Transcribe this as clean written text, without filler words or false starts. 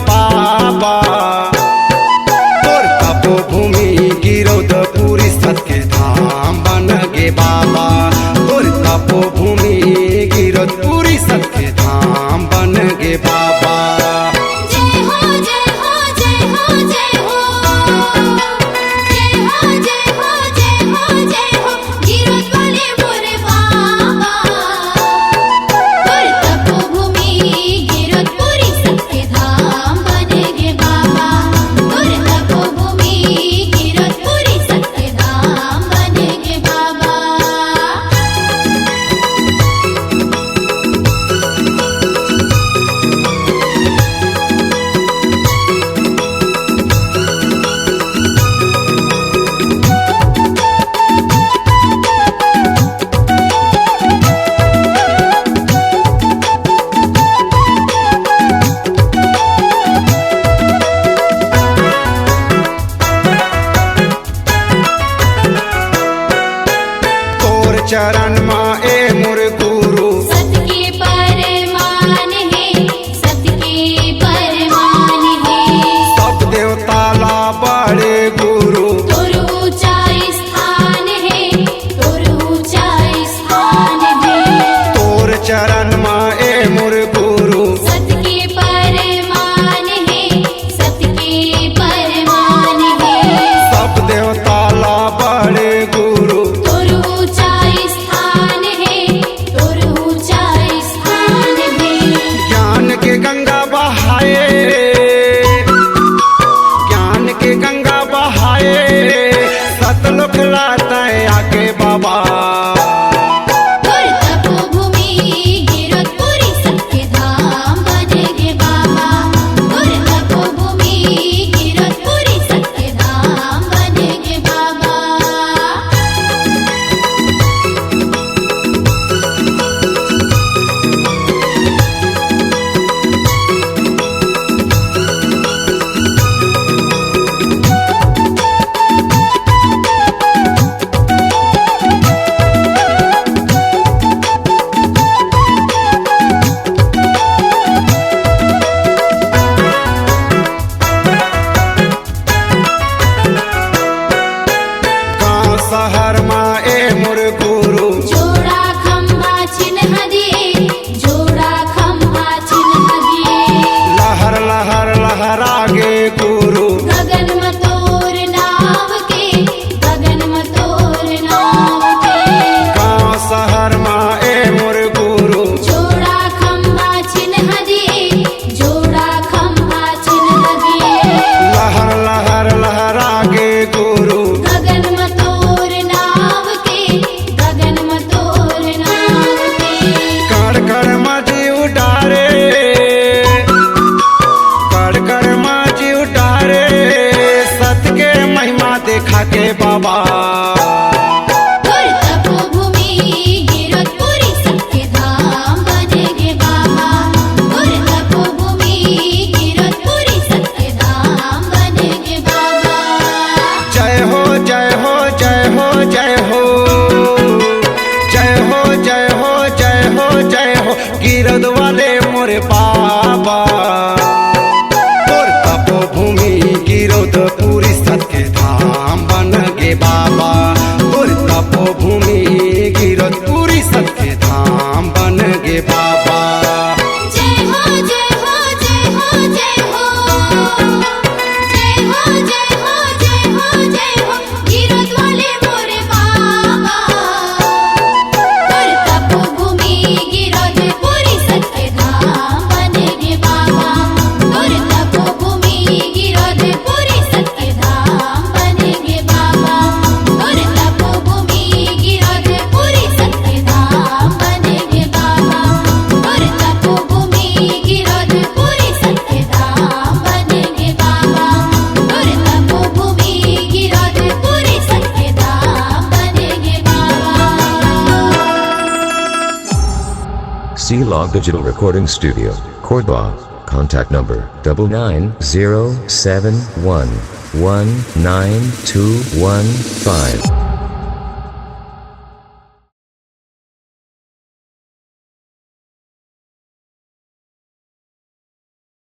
बाबा तोर तपोभूमि गिरोधपुरी सत्य धाम बन गे बाबा तोर तपोभूमि गिरोधपुरी सत्य धाम बन गे बाबा। जय हो जय हो जय हो जय हो जय हो जय हो जय हो जय हो गिरोधवाले मोरे बाबा तोर तपोभूमि गिरोधपुरी सत्य धाम बन गे बाबा तोर तपोभूमि गिरोधपुरी सत्य धाम बन गे बाबा। तोर चरण माँ ए मोर गुरु सत्य के परमान है सत्य के परमान है सब देवता ला बड़े गुरु तोर ऊंचा स्थान है तोर ऊंचा स्थान है तोर चरण माँ ए मोर गुरु सत्य के परमान है सत्य के परमान है सब देवता ला बड़े गुरु तोर ऊंचा स्थान है तोर ऊंचा स्थान है ज्ञान के गंगा बहाए ज्ञान के गंगा बहाए सतलुक लाता है आके बाबा तोर तपोभूमि गिरोधपुरी सत्य धाम बन गे बाबा तोर तपोभूमि गिरोधपुरी सत्य धाम बन गे बाबा। गाँव शहर माँ ए मोर गुरु जोड़ा खंभा चिन्ह दिए जोड़ा खंभा चिन्ह दिए लहर लहर लहरागे गुरु गगन में तोर नाव के गगन में तोर नाव के गाँव शहर माँ ए मोर गुरु जोड़ा खंभा चिन्ह दिए जोड़ा खंभा चिन्ह दिए लहर लहर लहरागे गुरु गगन में तोर नाव के गगन में तोर नाव के कर कर माजी उडारे कर कर माजी उडारे सत्य के महिमा देखा के बाबा तोर तपोभूमि गिरोधपुरी सत्य धाम बन गे बाबा तोर तपोभूमि गिरोधपुरी सत्य धाम बन गे बाबा। जय हो जय हो जय हो जय हो जय हो जय हो जय हो जय हो गिरोधवाले मोरे बाबा तोर तपोभूमि गिरोधपुरी सत्य धाम बन गे बाबा तोर तपोभूमि गिरोधपुरी सत्य धाम बन गे बाबा। जय हो जय हो जय हो जय हो जय हो जय हो जय हो जय हो गिरोधवाले मोरे बाबा तोर तपोभूमि गिरोधपुरी सत्य धाम बन गे बाबा तोर तपोभूमि गिरोधपुरी सत्य धाम बन गे बाबा तोर तपोभूमि गिरोधपुरी सत्य धाम बन गे बाबा तोर तपोभूमि गिरोधपुरी सत्य धाम बन गे बाबा तोर तपोभूमि गिरोधपुरी सत्य धाम बन गे बाबा। Shila Digital Recording Studio, Korba. Contact number 9907119215.